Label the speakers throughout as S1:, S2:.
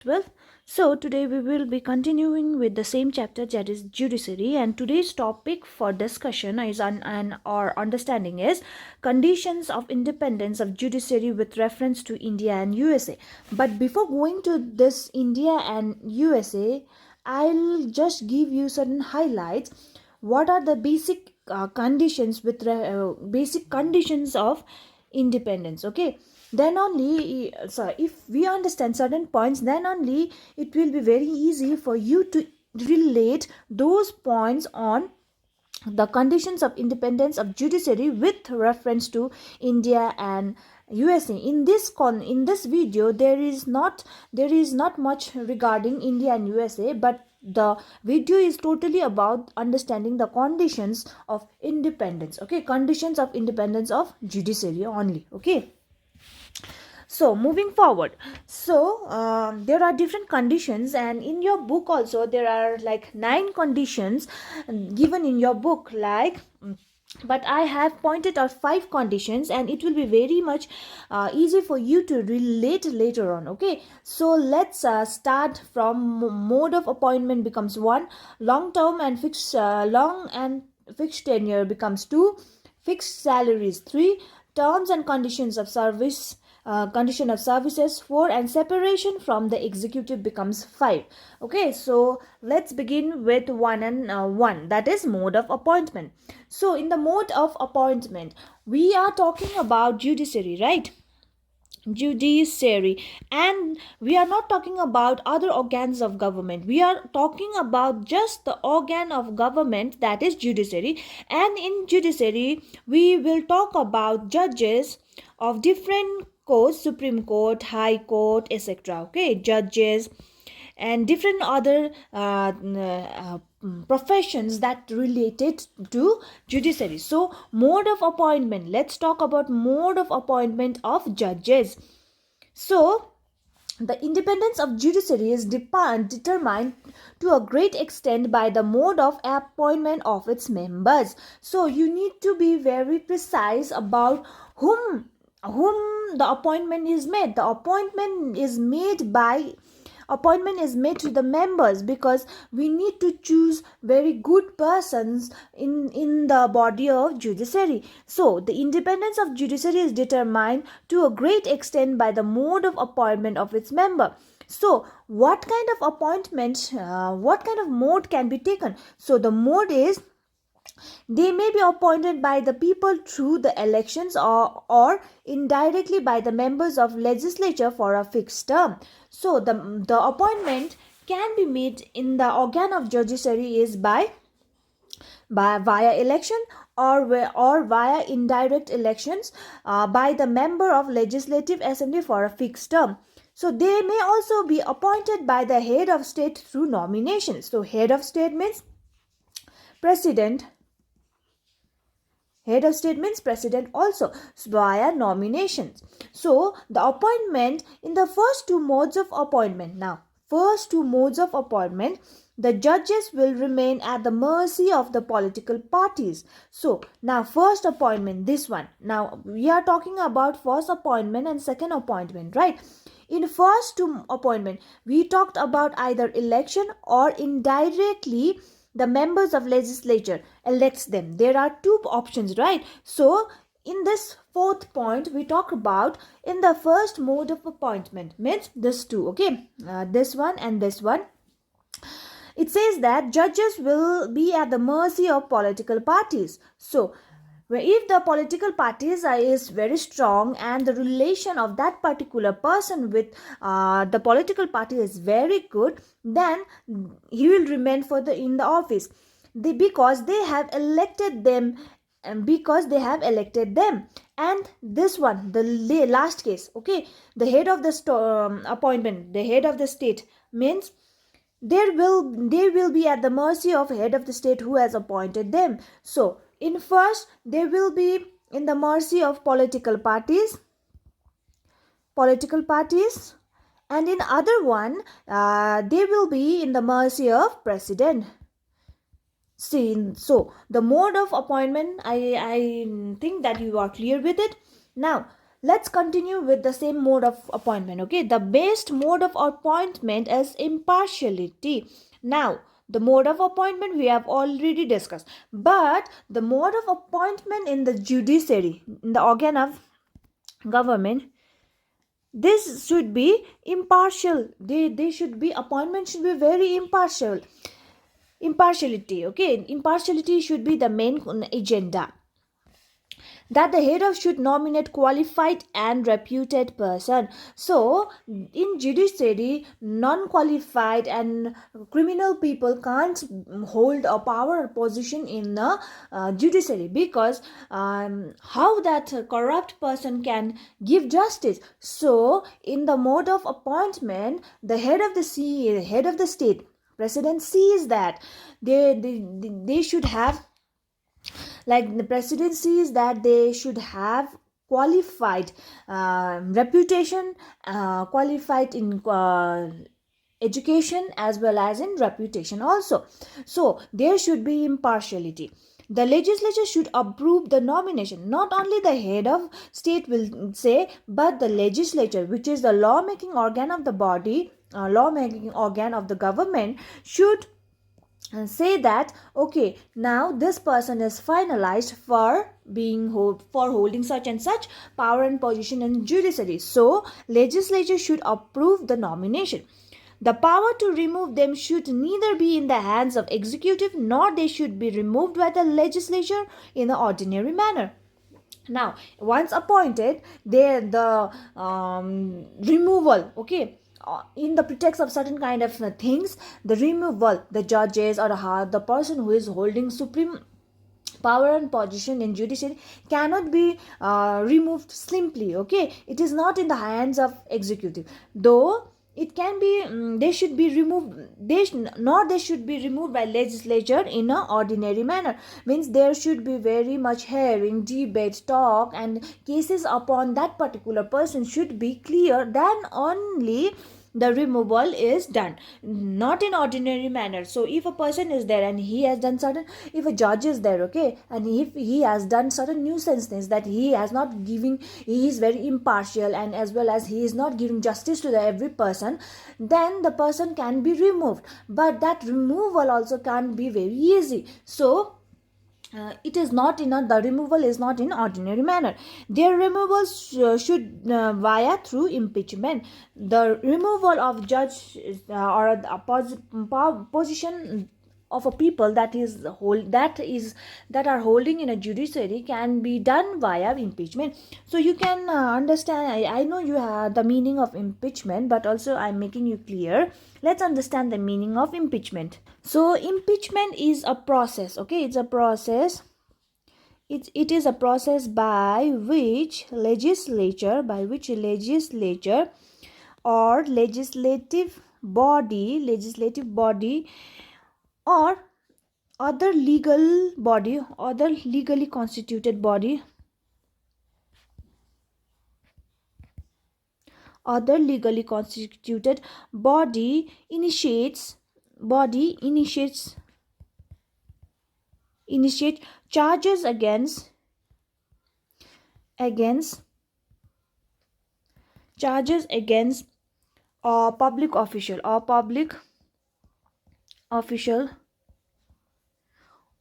S1: 12. So today we will be continuing with the same chapter, that is judiciary, and today's topic for discussion is or understanding is conditions of independence of judiciary with reference to India and USA. But before going to this India and USA, I'll just give you certain highlights. What are the basic basic conditions of independence? Okay, then only if we understand certain points, then only it will be very easy for you to relate those points on the conditions of independence of judiciary with reference to India and USA. In this video, there is not much regarding India and USA, but the video is totally about understanding the conditions of independence. Okay, conditions of independence of judiciary only. Okay, so moving forward, there are different conditions, and in your book also there are like 9 conditions given in your book, but I have pointed out 5 conditions, and it will be very much easy for you to relate later on. Okay, so let's start from mode of appointment becomes 1, long and fixed tenure becomes 2, fixed salaries 3, terms and condition of services 4, and separation from the executive becomes 5. Okay, so let's begin with 1, that is mode of appointment. So in the mode of appointment, we are talking about judiciary, right? Judiciary, and we are not talking about other organs of government. We are talking about just the organ of government, that is judiciary. And in judiciary, we will talk about judges of different courts, Supreme Court, High Court, etc. Okay, judges and different other professions that related to judiciary. So mode of appointment, let's talk about mode of appointment of judges. So the independence of judiciary is determined to a great extent by the mode of appointment of its members. So you need to be very precise about whom the appointment is made. The appointment is made to the members, because we need to choose very good persons in the body of judiciary. So the independence of judiciary is determined to a great extent by the mode of appointment of its member. So what kind of appointment, what kind of mode can be taken? So the mode is, they may be appointed by the people through the elections, or indirectly by the members of legislature for a fixed term. So the appointment can be made in the organ of judiciary is by via election, or via indirect elections by the member of legislative assembly for a fixed term. So they may also be appointed by the head of state through nomination. So head of state means president. Head of state means president also, via nominations. So the appointment in the first 2 modes of appointment. Now, first 2 modes of appointment, the judges will remain at the mercy of the political parties. So now first appointment, this one. Now we are talking about first appointment and second appointment, right? In first 2 appointment, we talked about either election, or indirectly the members of legislature elects them. There are 2 options, right? So in this 4th point, we talk about in the first mode of appointment, means this 2. Okay, this one and this one. It says that judges will be at the mercy of political parties. So if the political parties is very strong, and the relation of that particular person with the political party is very good, then he will remain in the office, because they have elected them, and and this one, the last case. Okay, the head of the appointment, the head of the state means they will be at the mercy of head of the state who has appointed them. So in first, they will be in the mercy of political parties, and in other one, they will be in the mercy of president. See, so the mode of appointment, I think that you are clear with it. Now let's continue with the same mode of appointment. Okay, the best mode of appointment is impartiality. Now, the mode of appointment we have already discussed, but the mode of appointment in the judiciary, in the organ of government, this should be impartial. They should be, appointment should be very impartial. Impartiality, okay, impartiality should be the main agenda, that the head of should nominate qualified and reputed person. So in judiciary, non-qualified and criminal people can't hold a power or position in the judiciary, because how that corrupt person can give justice. So in the mode of appointment, the head of the head of the state, president, sees that they should have, like the presidency, is that they should have qualified reputation, qualified in education as well as in reputation also. So there should be impartiality. The legislature should approve the nomination. Not only the head of state will say, but the legislature, which is the lawmaking organ of the body, lawmaking organ of the government, should and say that, okay, now this person is finalized for for holding such and such power and position in judiciary. So legislature should approve the nomination. The power to remove them should neither be in the hands of executive, nor they should be removed by the legislature in the ordinary manner. Now, once appointed, the removal, okay, in the pretext of certain kind of things, the removal, the judges or the person who is holding supreme power and position in judiciary cannot be removed simply. Okay, it is not in the hands of executive, though it can be, they should be removed, they should be removed by legislature in an ordinary manner. Means there should be very much hearing, debate, talk, and cases upon that particular person should be clear, then only the removal is done, not in ordinary manner. So if a person is there and he has done certain, if a judge is there, okay, and if he has done certain nuisance things, that he has not giving, he is very impartial, and as well as he is not giving justice to every person, then the person can be removed. But that removal also can't be very easy. So it is not in the removal is not in ordinary manner. Their removal should via through impeachment. The removal of judge or the position of a people that are holding in a judiciary can be done via impeachment. So you can understand, I know you have the meaning of impeachment, but also I'm making you clear. Let's understand the meaning of impeachment. So impeachment is a process, okay, it's a process. It is a process by which legislature or legislative body or other legally constituted body initiates charges against a public official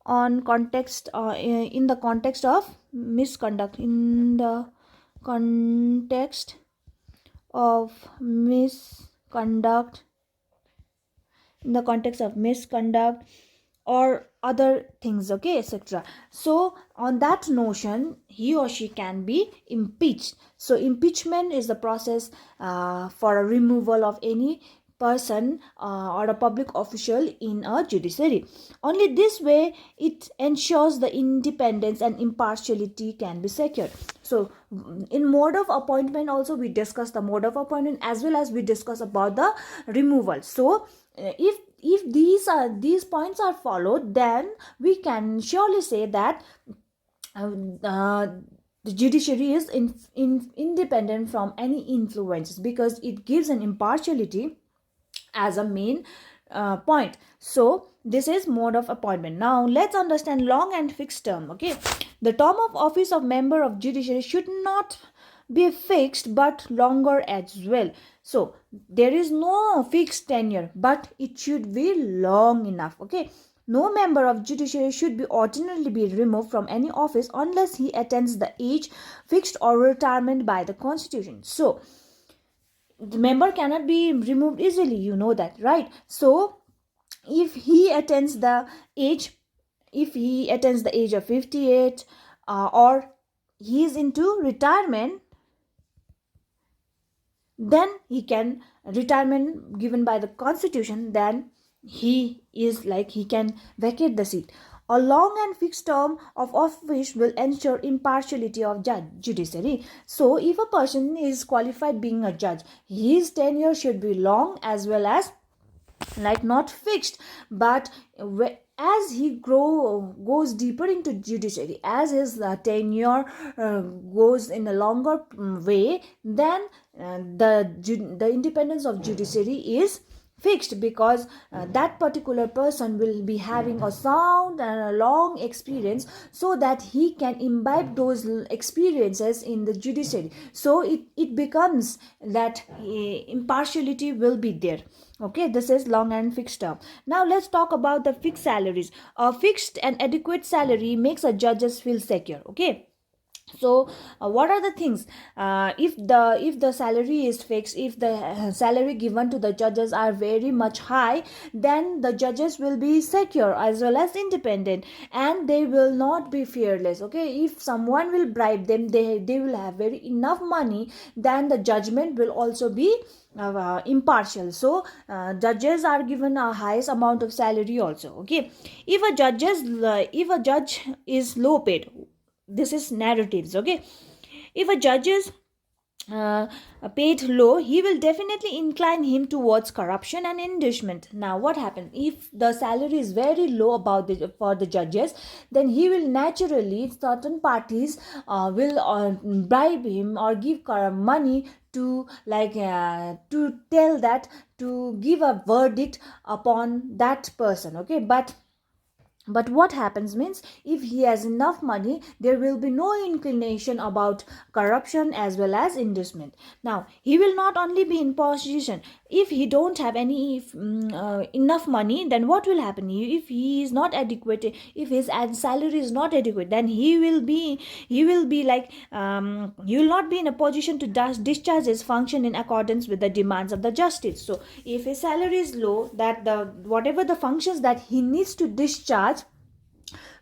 S1: on context in the context of misconduct or other things, okay, etc. So on that notion, he or she can be impeached. So impeachment is the process for a removal of any person or a public official in a judiciary. Only this way it ensures the independence and impartiality can be secured. So in mode of appointment also we discuss the mode of appointment, as well as we discuss about the removal. So if these points are followed, then we can surely say that the judiciary is independent from any influences, because it gives an impartiality as a main point. So this is mode of appointment. Now let's understand long and fixed term. Okay, the term of office of member of judiciary should not be fixed but longer as well. So there is no fixed tenure, but it should be long enough. Okay, no member of judiciary should be ordinarily be removed from any office unless he attains the age fixed or retirement by the constitution. So the member cannot be removed easily, you know that, right? So if he attains the age, if he attains the age of 58, or he is into retirement, then he can, retirement given by the constitution, then he is like, he can vacate the seat. A long and fixed term of office will ensure impartiality of judiciary. So if a person is qualified being a judge, his tenure should be long as well as like not fixed. But as he goes deeper into judiciary, as his tenure goes in a longer way, then the independence of judiciary is fixed, because that particular person will be having a sound and a long experience, so that he can imbibe those experiences in the judiciary. So it becomes that impartiality will be there. Okay, this is long and fixed term. Now let's talk about the fixed salaries. A fixed and adequate salary makes a judges feel secure. Okay, so what are the things, if the salary is fixed, if the salary given to the judges are very much high, then the judges will be secure as well as independent, and they will not be fearless. Okay, if someone will bribe them, they will have very enough money, then the judgment will also be impartial. So judges are given a highest amount of salary also. Okay, if a judge is low paid, this is narratives. Okay, if a judge is uh, paid low, he will definitely incline him towards corruption and inducement. Now what happens if the salary is very low about for the judges, then he will naturally, certain parties will bribe him or give money to to tell that, to give a verdict upon that person. Okay, but what happens means, if he has enough money, there will be no inclination about corruption as well as inducement. Now he will not only be in position, if he don't have any enough money, then what will happen? If he is not adequate, if his salary is not adequate, then he will be like he will not be in a position to discharge his function in accordance with the demands of the justice. So if his salary is low, that the whatever the functions that he needs to discharge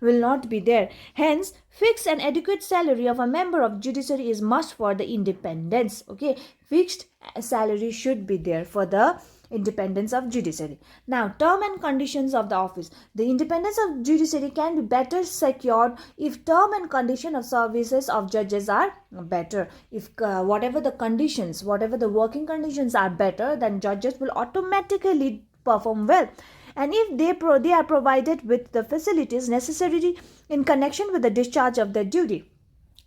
S1: will not be there. Hence, fixed and adequate salary of a member of judiciary is must for the independence. Okay, fixed salary should be there for the independence of judiciary. Now, term and conditions of the office. The independence of judiciary can be better secured if term and condition of services of judges are better. If whatever the conditions, whatever the working conditions are better, then judges will automatically perform well. And if they are provided with the facilities necessary in connection with the discharge of their duty.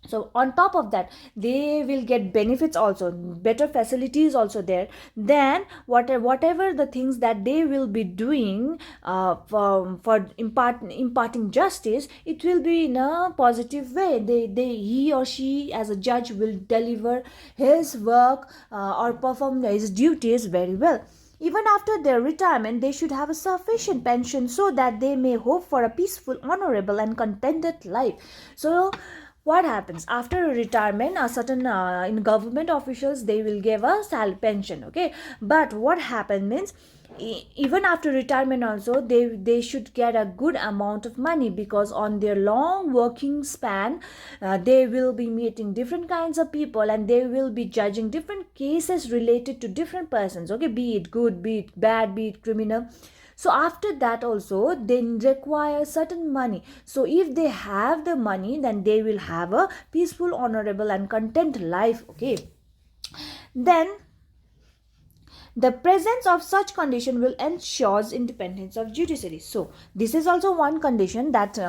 S1: So on top of that, they will get benefits also, better facilities also there. Then whatever the things that they will be doing for imparting justice, it will be in a positive way. He or she as a judge will deliver his work or perform his duties very well. Even after their retirement, they should have a sufficient pension so that they may hope for a peaceful, honorable, and contented life. So, what happens after retirement? A certain in government officials, they will give a pension. Okay, but what happens means, even after retirement also, they should get a good amount of money, because on their long working span they will be meeting different kinds of people, and they will be judging different cases related to different persons. Okay, be it good, be it bad, be it criminal. So after that also, they require certain money. So if they have the money, then they will have a peaceful, honorable, and content life. Okay, then the presence of such condition will ensure independence of judiciary. So this is also one condition that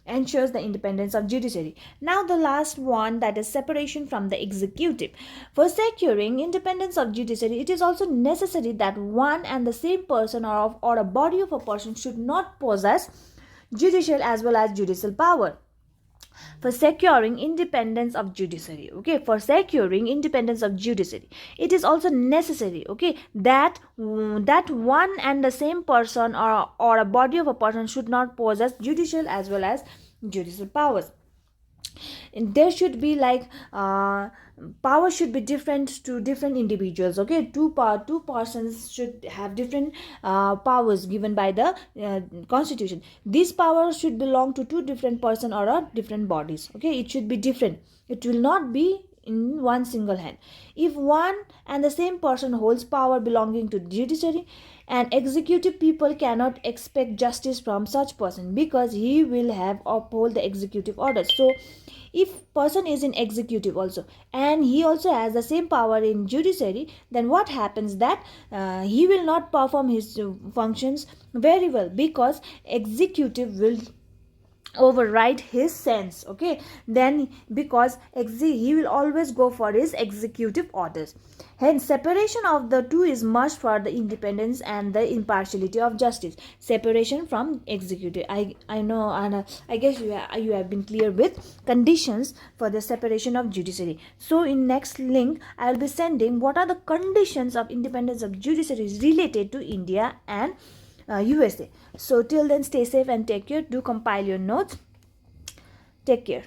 S1: ensures the independence of judiciary. Now the last one, that is separation from the executive. For securing independence of judiciary, it is also necessary that one and the same person or a body of a person should not possess judicial as well as judicial power. for securing independence of judiciary. Okay, for securing independence of judiciary, it is also necessary, okay, that that one and the same person or a body of a person should not possess judicial as well as judicial powers. And there should be like power should be different to different individuals. Okay, two persons should have different powers given by the constitution. These powers should belong to two different person or different bodies. Okay, it should be different. It will not be in one single hand. If one and the same person holds power belonging to judiciary, and executive people cannot expect justice from such person, because he will have uphold the executive orders. So if person is in executive also and he also has the same power in judiciary, then what happens that he will not perform his functions very well, because executive will override his sense. Okay, then because he will always go for his executive orders. Hence separation of the two is must for the independence and the impartiality of justice. Separation from executive. I know, and I guess you have been clear with conditions for the separation of judiciary. So in next link I will be sending what are the conditions of independence of judiciary related to India and USA. So till then, stay safe and take care. Do compile your notes. Take care.